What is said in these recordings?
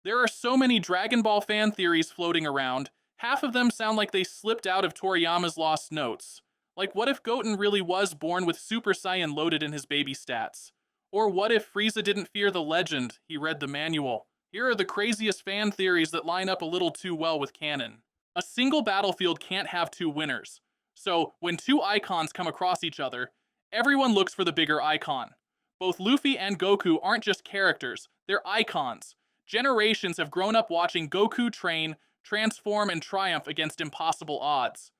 There are so many Dragon Ball fan theories floating around, half of them sound like they slipped out of Toriyama's lost notes. Like, what if Goten really was born with Super Saiyan loaded in his baby stats? Or what if Frieza didn't fear the legend, he read the manual? Here are the craziest fan theories that line up a little too well with canon. A single battlefield can't have two winners. So, when two icons come across each other, everyone looks for the bigger icon. Both Luffy and Goku aren't just characters, they're icons. Generations have grown up watching Goku train, transform, and triumph against impossible odds.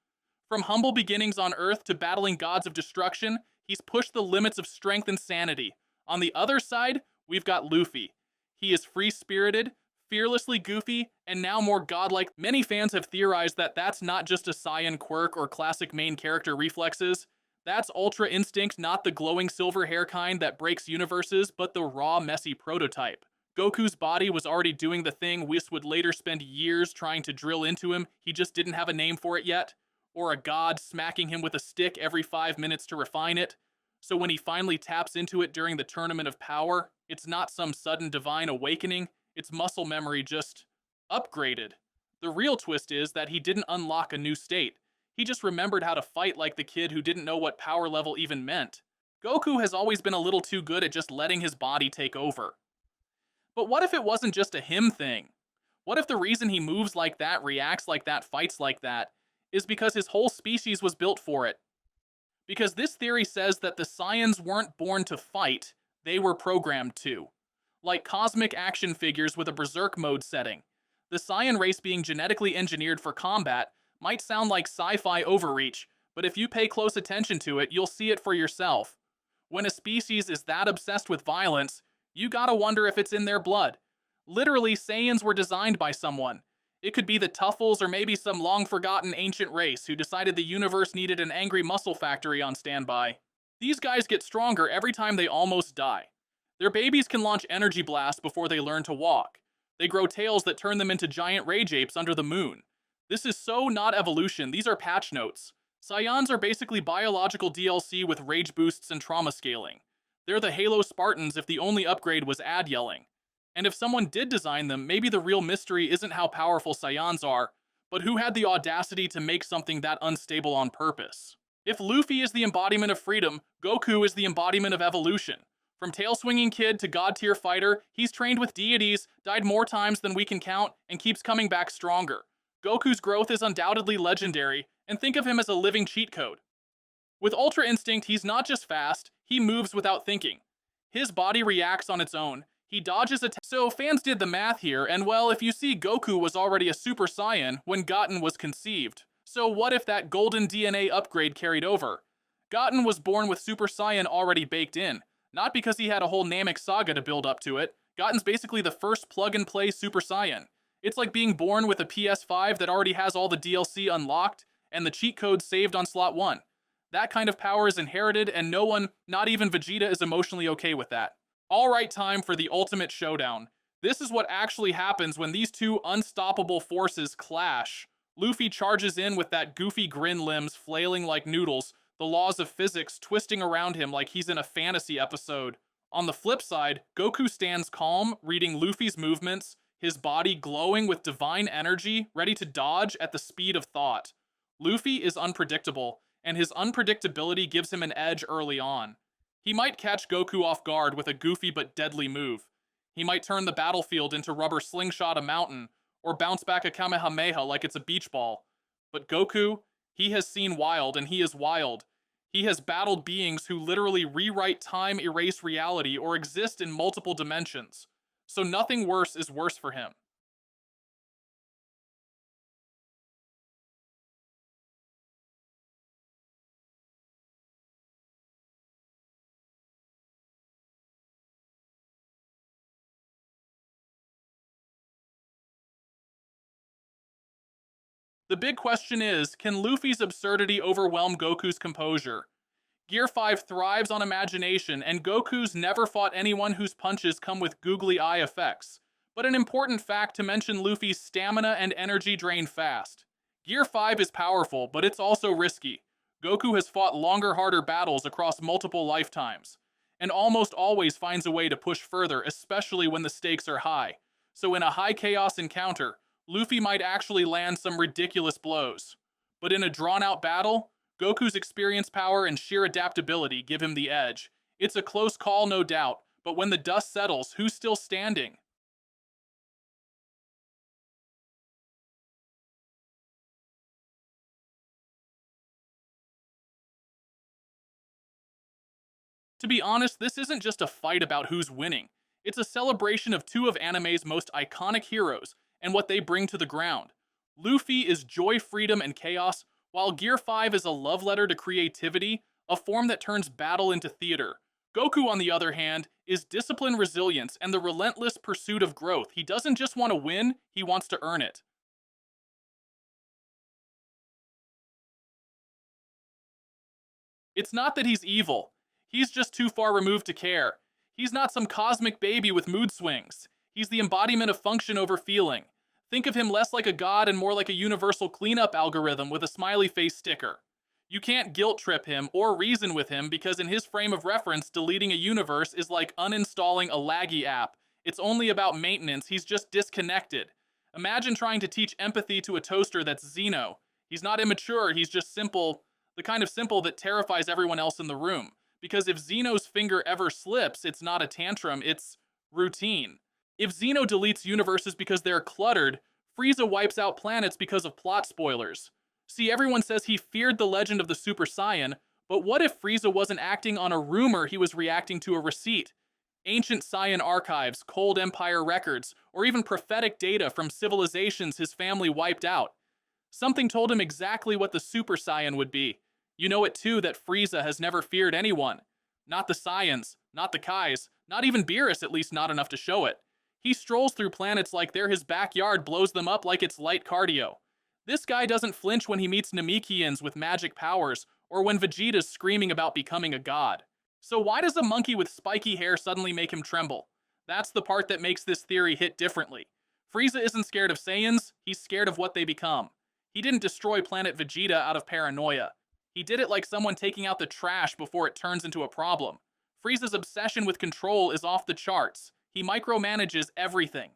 From humble beginnings on Earth to battling gods of destruction, he's pushed the limits of strength and sanity. On the other side, we've got Luffy. He is free-spirited, fearlessly goofy, and now more godlike. Many fans have theorized that that's not just a Saiyan quirk or classic main character reflexes. That's Ultra Instinct, not the glowing silver hair kind that breaks universes, but the raw, messy prototype. Goku's body was already doing the thing Whis would later spend years trying to drill into him, he just didn't have a name for it yet. Or a god smacking him with a stick every 5 minutes to refine it. So when he finally taps into it during the Tournament of Power, it's not some sudden divine awakening, it's muscle memory just upgraded. The real twist is that he didn't unlock a new state. He just remembered how to fight like the kid who didn't know what power level even meant. Goku has always been a little too good at just letting his body take over. But what if it wasn't just a him thing? What if the reason he moves like that, reacts like that, fights like that, is because his whole species was built for it? Because this theory says that the Saiyans weren't born to fight, they were programmed to. Like cosmic action figures with a berserk mode setting. The Saiyan race being genetically engineered for combat might sound like sci-fi overreach, but if you pay close attention to it, you'll see it for yourself. When a species is that obsessed with violence, you gotta wonder if it's in their blood. Literally, Saiyans were designed by someone. It could be the Tuffles or maybe some long-forgotten ancient race who decided the universe needed an angry muscle factory on standby. These guys get stronger every time they almost die. Their babies can launch energy blasts before they learn to walk. They grow tails that turn them into giant rage apes under the moon. This is so not evolution, these are patch notes. Saiyans are basically biological DLC with rage boosts and trauma scaling. They're the Halo Spartans if the only upgrade was ad yelling. And if someone did design them, maybe the real mystery isn't how powerful Saiyans are, but who had the audacity to make something that unstable on purpose. If Luffy is the embodiment of freedom, Goku is the embodiment of evolution. From tail-swinging kid to god-tier fighter, he's trained with deities, died more times than we can count, and keeps coming back stronger. Goku's growth is undoubtedly legendary, and think of him as a living cheat code. With Ultra Instinct, he's not just fast, he moves without thinking. His body reacts on its own. He dodges attacks. So fans did the math here, and well, if you see, Goku was already a Super Saiyan when Goten was conceived. So what if that golden DNA upgrade carried over? Goten was born with Super Saiyan already baked in. Not because he had a whole Namek saga to build up to it. Goten's basically the first plug-and-play Super Saiyan. It's like being born with a PS5 that already has all the DLC unlocked and the cheat codes saved on slot 1. That kind of power is inherited, and no one, not even Vegeta, is emotionally okay with that. Alright, time for the ultimate showdown. This is what actually happens when these two unstoppable forces clash. Luffy charges in with that goofy grin limbs flailing like noodles, the laws of physics twisting around him like he's in a fantasy episode. On the flip side, Goku stands calm, reading Luffy's movements, his body glowing with divine energy, ready to dodge at the speed of thought. Luffy is unpredictable, and his unpredictability gives him an edge early on. He might catch Goku off guard with a goofy but deadly move. He might turn the battlefield into rubber slingshot a mountain, or bounce back a Kamehameha like it's a beach ball. But Goku, he has seen wild, and he is wild. He has battled beings who literally rewrite time, erase reality, or exist in multiple dimensions. So nothing worse is worse for him. The big question is, can Luffy's absurdity overwhelm Goku's composure? Gear 5 thrives on imagination, and Goku's never fought anyone whose punches come with googly eye effects. But an important fact to mention Luffy's stamina and energy drain fast. Gear 5 is powerful, but it's also risky. Goku has fought longer, harder battles across multiple lifetimes, and almost always finds a way to push further, especially when the stakes are high. so in a high chaos encounter, Luffy might actually land some ridiculous blows. But in a drawn-out battle, Goku's experience, power, and sheer adaptability give him the edge. It's a close call, no doubt, but when the dust settles, who's still standing? To be honest, this isn't just a fight about who's winning. It's a celebration of two of anime's most iconic heroes and what they bring to the ground. Luffy is joy, freedom, and chaos, while Gear 5 is a love letter to creativity, a form that turns battle into theater. Goku, on the other hand, is discipline, resilience, and the relentless pursuit of growth. He doesn't just want to win, he wants to earn it. It's not that he's evil. He's just too far removed to care. He's not some cosmic baby with mood swings. He's the embodiment of function over feeling. Think of him less like a god and more like a universal cleanup algorithm with a smiley face sticker. You can't guilt trip him or reason with him because in his frame of reference, deleting a universe is like uninstalling a laggy app. It's only about maintenance, he's just disconnected. Imagine trying to teach empathy to a toaster that's Xeno. He's not immature, he's just simple, the kind of simple that terrifies everyone else in the room. Because if Xeno's finger ever slips, it's not a tantrum, it's routine. If Xeno deletes universes because they're cluttered, Frieza wipes out planets because of plot spoilers. See, everyone says he feared the legend of the Super Saiyan, but what if Frieza wasn't acting on a rumor, he was reacting to a receipt? Ancient Saiyan archives, Cold Empire records, or even prophetic data from civilizations his family wiped out. Something told him exactly what the Super Saiyan would be. You know it too that Frieza has never feared anyone. Not the Saiyans, not the Kais, not even Beerus, at least not enough to show it. He strolls through planets like they're his backyard, blows them up like it's light cardio. This guy doesn't flinch when he meets Namekians with magic powers, or when Vegeta's screaming about becoming a god. So why does a monkey with spiky hair suddenly make him tremble? That's the part that makes this theory hit differently. Frieza isn't scared of Saiyans, he's scared of what they become. He didn't destroy planet Vegeta out of paranoia. He did it like someone taking out the trash before it turns into a problem. Frieza's obsession with control is off the charts. He micromanages everything.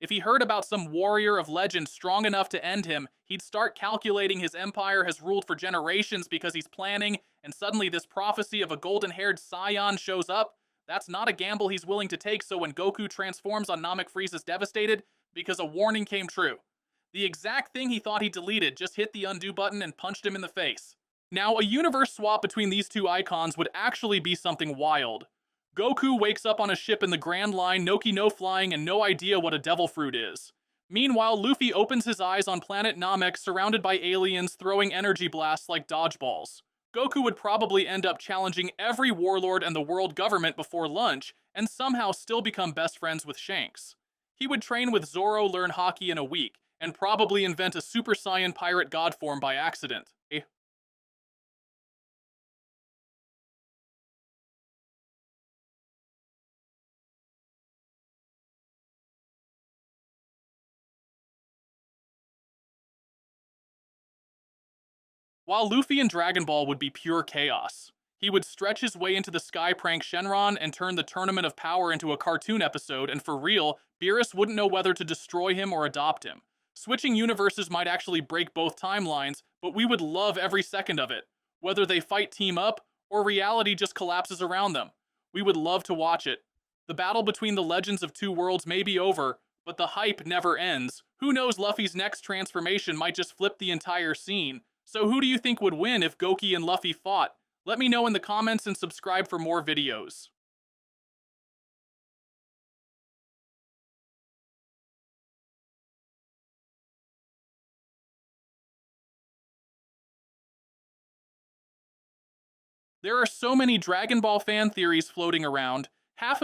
If he heard about some warrior of legend strong enough to end him, he'd start calculating his empire has ruled for generations because he's planning, and suddenly this prophecy of a golden-haired Saiyan shows up. That's not a gamble he's willing to take, so when Goku transforms on Namek, Frieza's devastated because a warning came true. The exact thing he thought he deleted just hit the undo button and punched him in the face. Now, a universe swap between these two icons would actually be something wild. Goku wakes up on a ship in the Grand Line, Noki no flying, and no idea what a devil fruit is. Meanwhile, Luffy opens his eyes on planet Namek, surrounded by aliens throwing energy blasts like dodgeballs. Goku would probably end up challenging every warlord and the world government before lunch, and somehow still become best friends with Shanks. He would train with Zoro, learn hockey in a week, and probably invent a Super Saiyan pirate god form by accident. While Luffy in Dragon Ball would be pure chaos, he would stretch his way into the sky, prank Shenron, and turn the Tournament of Power into a cartoon episode, and for real, Beerus wouldn't know whether to destroy him or adopt him. Switching universes might actually break both timelines, but we would love every second of it. Whether they fight team up, or reality just collapses around them. We would love to watch it. The battle between the legends of two worlds may be over, but the hype never ends. Who knows, Luffy's next transformation might just flip the entire scene. So who do you think would win if Goki and Luffy fought? Let me know in the comments and subscribe for more videos. There are so many Dragon Ball fan theories floating around. Half